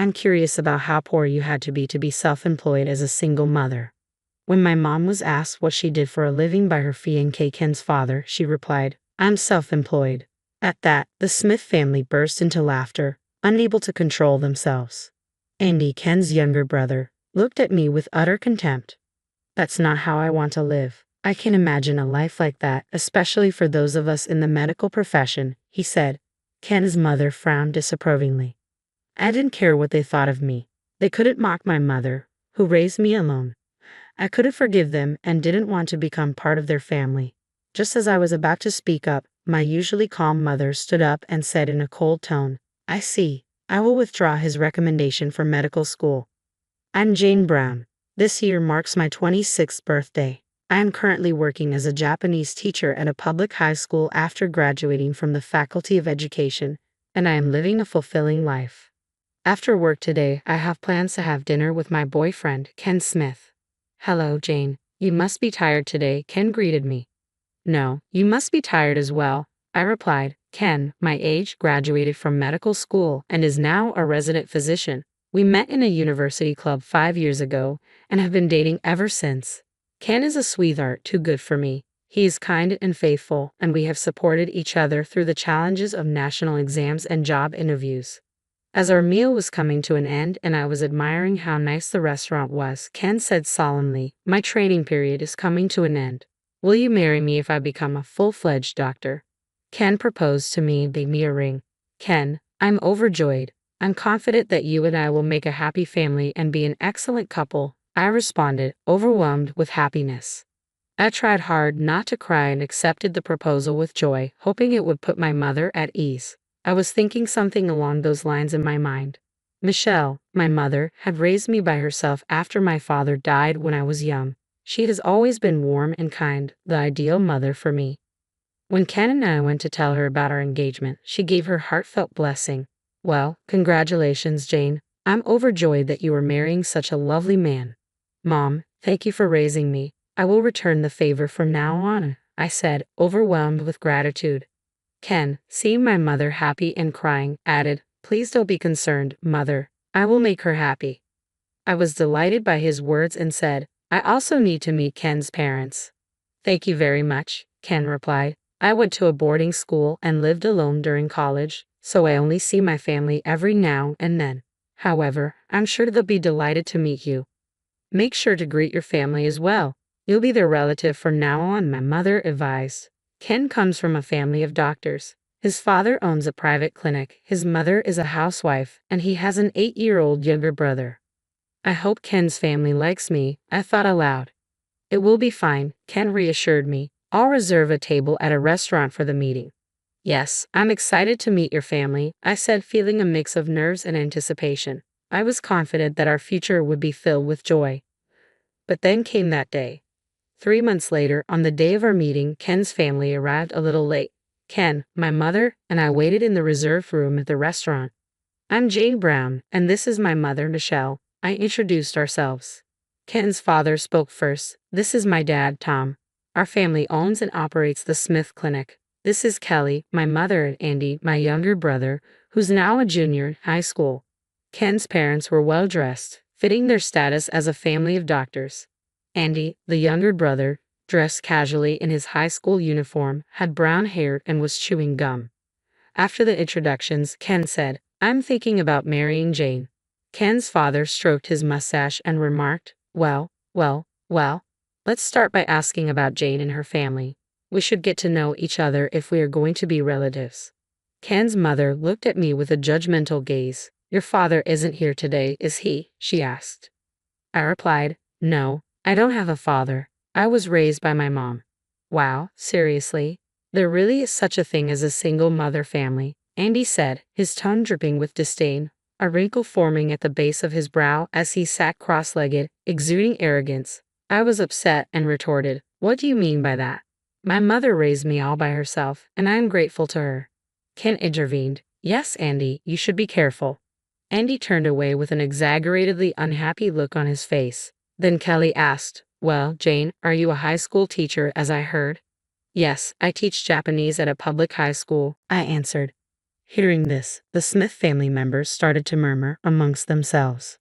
I'm curious about how poor you had to be self-employed as a single mother. When my mom was asked what she did for a living by her fiancé Ken's father, she replied, I'm self-employed. At that, the Smith family burst into laughter, unable to control themselves. Andy, Ken's younger brother, looked at me with utter contempt. That's not how I want to live. I can't imagine a life like that, especially for those of us in the medical profession, he said. Ken's mother frowned disapprovingly. I didn't care what they thought of me. They couldn't mock my mother, who raised me alone. I couldn't forgive them and didn't want to become part of their family. Just as I was about to speak up, my usually calm mother stood up and said in a cold tone, I see. I will withdraw his recommendation for medical school. I'm Jane Brown. This year marks my 26th birthday. I am currently working as a Japanese teacher at a public high school after graduating from the Faculty of Education, and I am living a fulfilling life. After work today, I have plans to have dinner with my boyfriend, Ken Smith. Hello, Jane. You must be tired today, Ken greeted me. No, you must be tired as well, I replied. Ken, my age, graduated from medical school and is now a resident physician. We met in a university club 5 years ago and have been dating ever since. Ken is a sweetheart, too good for me. He is kind and faithful, and we have supported each other through the challenges of national exams and job interviews. As our meal was coming to an end and I was admiring how nice the restaurant was, Ken said solemnly, my training period is coming to an end. Will you marry me if I become a full-fledged doctor? Ken proposed to me, gave me a ring. Ken, I'm overjoyed. I'm confident that you and I will make a happy family and be an excellent couple, I responded, overwhelmed with happiness. I tried hard not to cry and accepted the proposal with joy, hoping it would put my mother at ease. I was thinking something along those lines in my mind. Michelle, my mother, had raised me by herself after my father died when I was young. She has always been warm and kind, the ideal mother for me. When Ken and I went to tell her about our engagement, she gave her heartfelt blessing. Well, congratulations, Jane. I'm overjoyed that you are marrying such a lovely man. Mom, thank you for raising me. I will return the favor from now on, I said, overwhelmed with gratitude. Ken, seeing my mother happy and crying, added, please don't be concerned, mother. I will make her happy. I was delighted by his words and said, I also need to meet Ken's parents. Thank you very much, Ken replied. I went to a boarding school and lived alone during college, so I only see my family every now and then. However, I'm sure they'll be delighted to meet you. Make sure to greet your family as well. You'll be their relative from now on, my mother advised. Ken comes from a family of doctors. His father owns a private clinic, his mother is a housewife, and he has an 8-year-old younger brother. I hope Ken's family likes me, I thought aloud. It will be fine, Ken reassured me. I'll reserve a table at a restaurant for the meeting. Yes, I'm excited to meet your family, I said, feeling a mix of nerves and anticipation. I was confident that our future would be filled with joy. But then came that day. 3 months later, on the day of our meeting, Ken's family arrived a little late. Ken, my mother, and I waited in the reserved room at the restaurant. I'm Jane Brown, and this is my mother, Michelle. I introduced ourselves. Ken's father spoke first. This is my dad, Tom. Our family owns and operates the Smith Clinic. This is Kelly, my mother, and Andy, my younger brother, who's now a junior in high school. Ken's parents were well-dressed, fitting their status as a family of doctors. Andy, the younger brother, dressed casually in his high school uniform, had brown hair and was chewing gum. After the introductions, Ken said, I'm thinking about marrying Jane. Ken's father stroked his mustache and remarked, well, let's start by asking about Jane and her family. We should get to know each other if we are going to be relatives. Ken's mother looked at me with a judgmental gaze. Your father isn't here today, is he? She asked. I replied, no, I don't have a father. I was raised by my mom. Wow, seriously? There really is such a thing as a single mother family, Andy said, his tone dripping with disdain, a wrinkle forming at the base of his brow as he sat cross-legged, exuding arrogance. I was upset and retorted, what do you mean by that? My mother raised me all by herself, and I am grateful to her. Ken intervened, yes, Andy, you should be careful. Andy turned away with an exaggeratedly unhappy look on his face. Then Kelly asked, well, Jane, are you a high school teacher, as I heard? Yes, I teach Japanese at a public high school, I answered. Hearing this, the Smith family members started to murmur amongst themselves.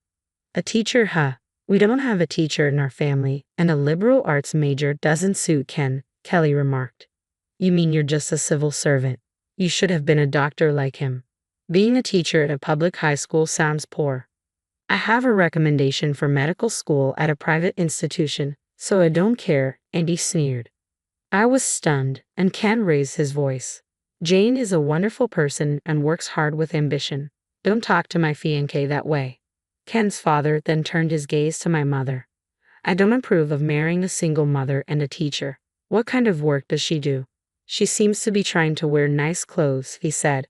A teacher, huh? We don't have a teacher in our family, and a liberal arts major doesn't suit Ken, Kelly remarked. You mean you're just a civil servant? You should have been a doctor like him. Being a teacher at a public high school sounds poor. I have a recommendation for medical school at a private institution, so I don't care, Andy sneered. I was stunned, and Ken raised his voice. Jane is a wonderful person and works hard with ambition. Don't talk to my fiancé that way. Ken's father then turned his gaze to my mother. I don't approve of marrying a single mother and a teacher. What kind of work does she do? She seems to be trying to wear nice clothes, he said.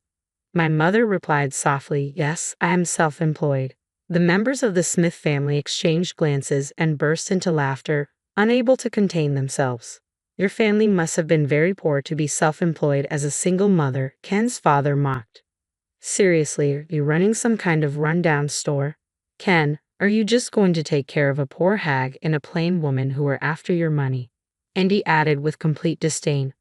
My mother replied softly, yes, I am self-employed. The members of the Smith family exchanged glances and burst into laughter, unable to contain themselves. Your family must have been very poor to be self-employed as a single mother, Ken's father mocked. Seriously, are you running some kind of rundown store? Ken, are you just going to take care of a poor hag and a plain woman who are after your money? Andy added with complete disdain.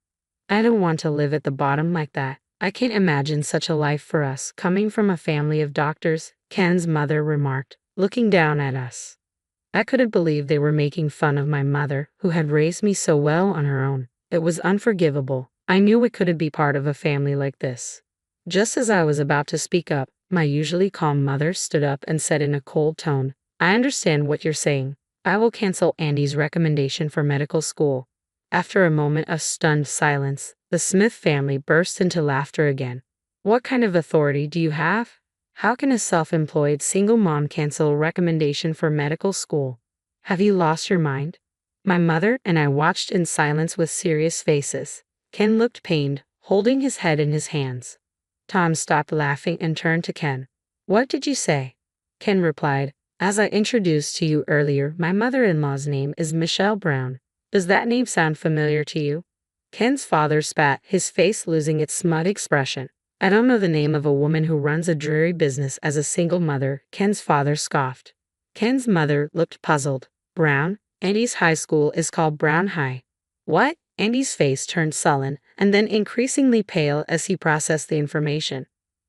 I don't want to live at the bottom like that. I can't imagine such a life for us, coming from a family of doctors, Ken's mother remarked, looking down at us. I couldn't believe they were making fun of my mother, who had raised me so well on her own. It was unforgivable. I knew I couldn't be part of a family like this. Just as I was about to speak up, my usually calm mother stood up and said in a cold tone, I understand what you're saying. I will cancel Andy's recommendation for medical school. After a moment of stunned silence, the Smith family burst into laughter again. What kind of authority do you have? How can a self-employed single mom cancel a recommendation for medical school? Have you lost your mind? My mother and I watched in silence with serious faces. Ken looked pained, holding his head in his hands. Tom stopped laughing and turned to Ken. What did you say? Ken replied, as I introduced to you earlier, my mother-in-law's name is Michelle Brown. Does that name sound familiar to you? Ken's father spat, his face losing its smug expression. I don't know the name of a woman who runs a dreary business as a single mother, Ken's father scoffed. Ken's mother looked puzzled. Brown? Andy's high school is called Brown High. What? Andy's face turned sullen, and then increasingly pale as he processed the information.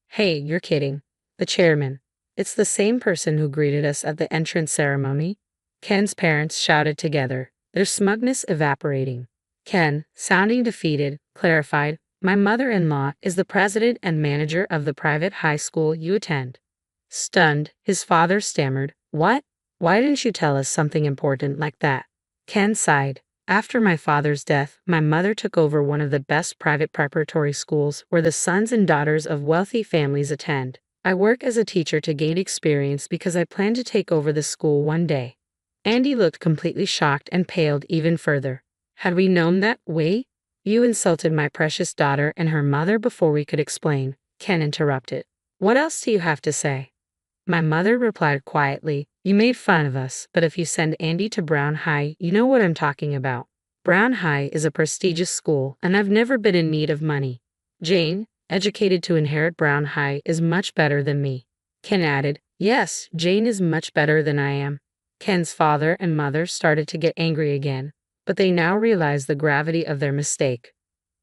Hey, you're kidding. The chairman. It's the same person who greeted us at the entrance ceremony. Ken's parents shouted together, their smugness evaporating. Ken, sounding defeated, clarified, my mother-in-law is the president and manager of the private high school you attend. Stunned, his father stammered, what? Why didn't you tell us something important like that? Ken sighed. After my father's death, my mother took over one of the best private preparatory schools where the sons and daughters of wealthy families attend. I work as a teacher to gain experience because I plan to take over the school one day. Andy looked completely shocked and paled even further. Had we known that, way? You insulted my precious daughter and her mother before we could explain, Ken interrupted. What else do you have to say? My mother replied quietly, you made fun of us, but if you send Andy to Brown High, you know what I'm talking about. Brown High is a prestigious school, and I've never been in need of money. Jane, educated to inherit Brown High, is much better than me. Ken added, yes, Jane is much better than I am. Ken's father and mother started to get angry again, but they now realized the gravity of their mistake.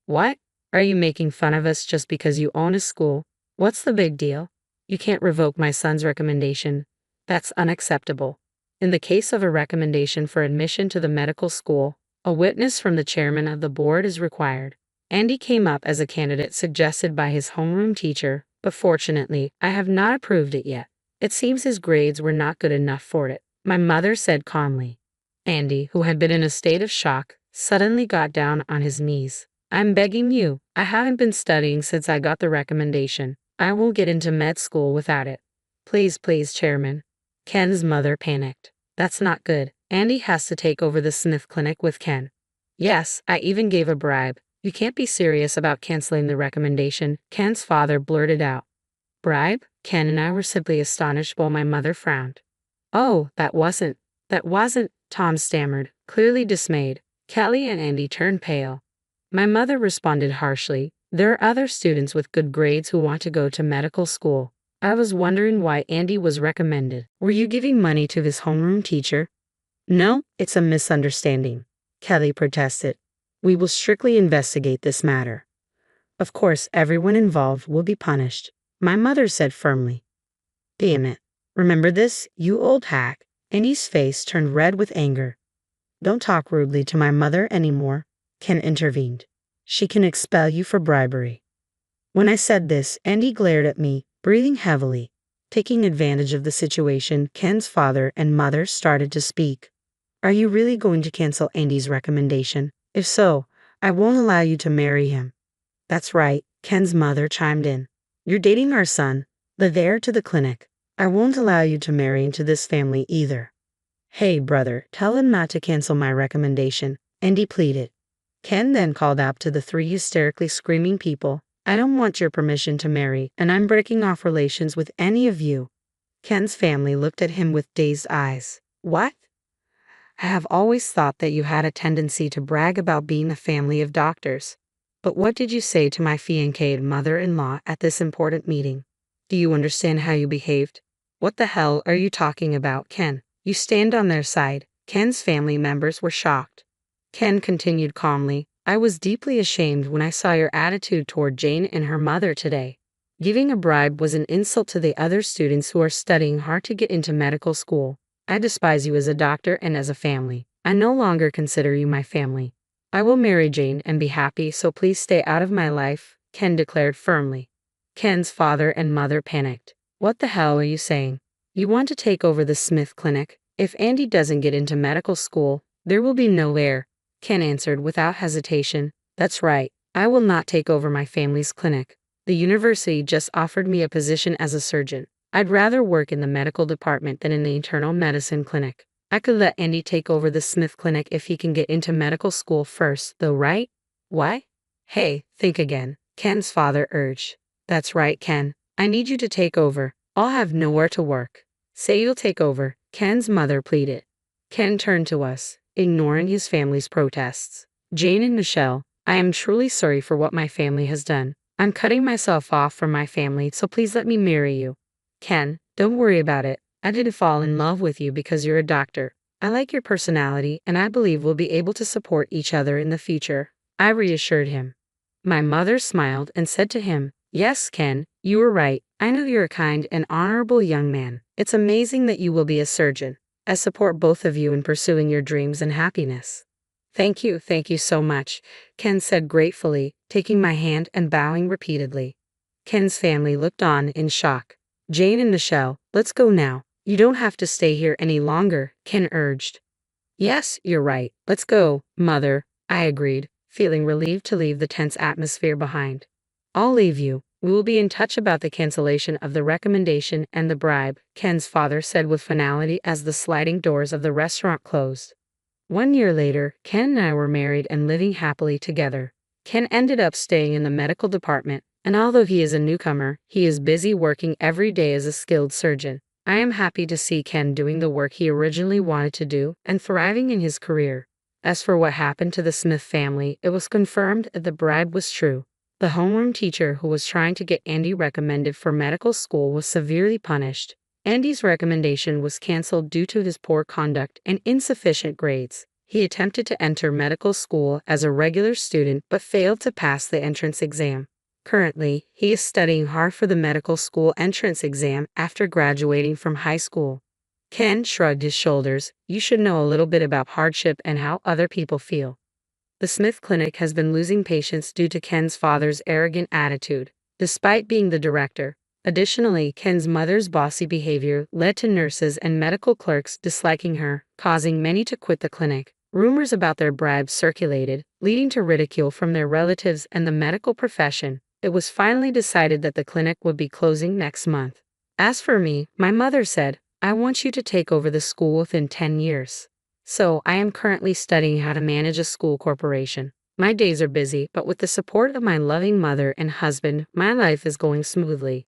What? Are you making fun of us just because you own a school? What's the big deal? You can't revoke my son's recommendation. That's unacceptable. In the case of a recommendation for admission to the medical school, a witness from the chairman of the board is required. Andy came up as a candidate suggested by his homeroom teacher, but fortunately, I have not approved it yet. It seems his grades were not good enough for it, my mother said calmly. Andy, who had been in a state of shock, suddenly got down on his knees. I'm begging you. I haven't been studying since I got the recommendation. I won't get into med school without it. Please, please, Chairman. Ken's mother panicked. That's not good. Andy has to take over the Smith clinic with Ken. Yes, I even gave a bribe. You can't be serious about canceling the recommendation, Ken's father blurted out. Bribe? Ken and I were simply astonished while my mother frowned. Oh, that wasn't, Tom stammered, clearly dismayed. Kelly and Andy turned pale. My mother responded harshly, there are other students with good grades who want to go to medical school. I was wondering why Andy was recommended. Were you giving money to his homeroom teacher? No, it's a misunderstanding, Kelly protested. We will strictly investigate this matter. Of course, everyone involved will be punished, my mother said firmly. Damn it. Remember this, you old hack? Andy's face turned red with anger. Don't talk rudely to my mother anymore, Ken intervened. She can expel you for bribery. When I said this, Andy glared at me, breathing heavily. Taking advantage of the situation, Ken's father and mother started to speak. Are you really going to cancel Andy's recommendation? If so, I won't allow you to marry him. That's right, Ken's mother chimed in. You're dating our son, the heir to the clinic. I won't allow you to marry into this family either. Hey, brother, tell him not to cancel my recommendation, Andy pleaded. Ken then called out to the three hysterically screaming people, I don't want your permission to marry, and I'm breaking off relations with any of you. Ken's family looked at him with dazed eyes. What? I have always thought that you had a tendency to brag about being a family of doctors. But what did you say to my fiancéed mother-in-law at this important meeting? Do you understand how you behaved? What the hell are you talking about, Ken? You stand on their side. Ken's family members were shocked. Ken continued calmly, I was deeply ashamed when I saw your attitude toward Jane and her mother today. Giving a bribe was an insult to the other students who are studying hard to get into medical school. I despise you as a doctor and as a family. I no longer consider you my family. I will marry Jane and be happy, so please stay out of my life, Ken declared firmly. Ken's father and mother panicked. What the hell are you saying? You want to take over the Smith Clinic? If Andy doesn't get into medical school, there will be no heir, Ken answered without hesitation. That's right, I will not take over my family's clinic. The university just offered me a position as a surgeon. I'd rather work in the medical department than in the internal medicine clinic. I could let Andy take over the Smith Clinic if he can get into medical school first, though, right? Why? Hey, think again, Ken's father urged. That's right, Ken. I need you to take over. I'll have nowhere to work. Say you'll take over, Ken's mother pleaded. Ken turned to us, ignoring his family's protests. Jane and Michelle, I am truly sorry for what my family has done. I'm cutting myself off from my family, so please let me marry you. Ken, don't worry about it. I didn't fall in love with you because you're a doctor. I like your personality, and I believe we'll be able to support each other in the future, I reassured him. My mother smiled and said to him, Yes, Ken, you were right. I know you're a kind and honorable young man. It's amazing that you will be a surgeon. I support both of you in pursuing your dreams and happiness. Thank you so much, Ken said gratefully, taking my hand and bowing repeatedly. Ken's family looked on in shock. Jane and Michelle, let's go now. You don't have to stay here any longer, Ken urged. Yes, you're right. Let's go, Mother, I agreed, feeling relieved to leave the tense atmosphere behind. I'll leave you. We will be in touch about the cancellation of the recommendation and the bribe, Ken's father said with finality as the sliding doors of the restaurant closed. 1 year later, Ken and I were married and living happily together. Ken ended up staying in the medical department, and although he is a newcomer, he is busy working every day as a skilled surgeon. I am happy to see Ken doing the work he originally wanted to do and thriving in his career. As for what happened to the Smith family, it was confirmed that the bribe was true. The homeroom teacher who was trying to get Andy recommended for medical school was severely punished. Andy's recommendation was canceled due to his poor conduct and insufficient grades. He attempted to enter medical school as a regular student but failed to pass the entrance exam. Currently, he is studying hard for the medical school entrance exam after graduating from high school. Ken shrugged his shoulders. You should know a little bit about hardship and how other people feel. The Smith Clinic has been losing patients due to Ken's father's arrogant attitude, despite being the director. Additionally, Ken's mother's bossy behavior led to nurses and medical clerks disliking her, causing many to quit the clinic. Rumors about their bribes circulated, leading to ridicule from their relatives and the medical profession. It was finally decided that the clinic would be closing next month. As for me, my mother said, I want you to take over the school within 10 years. So, I am currently studying how to manage a school corporation. My days are busy, but with the support of my loving mother and husband, my life is going smoothly.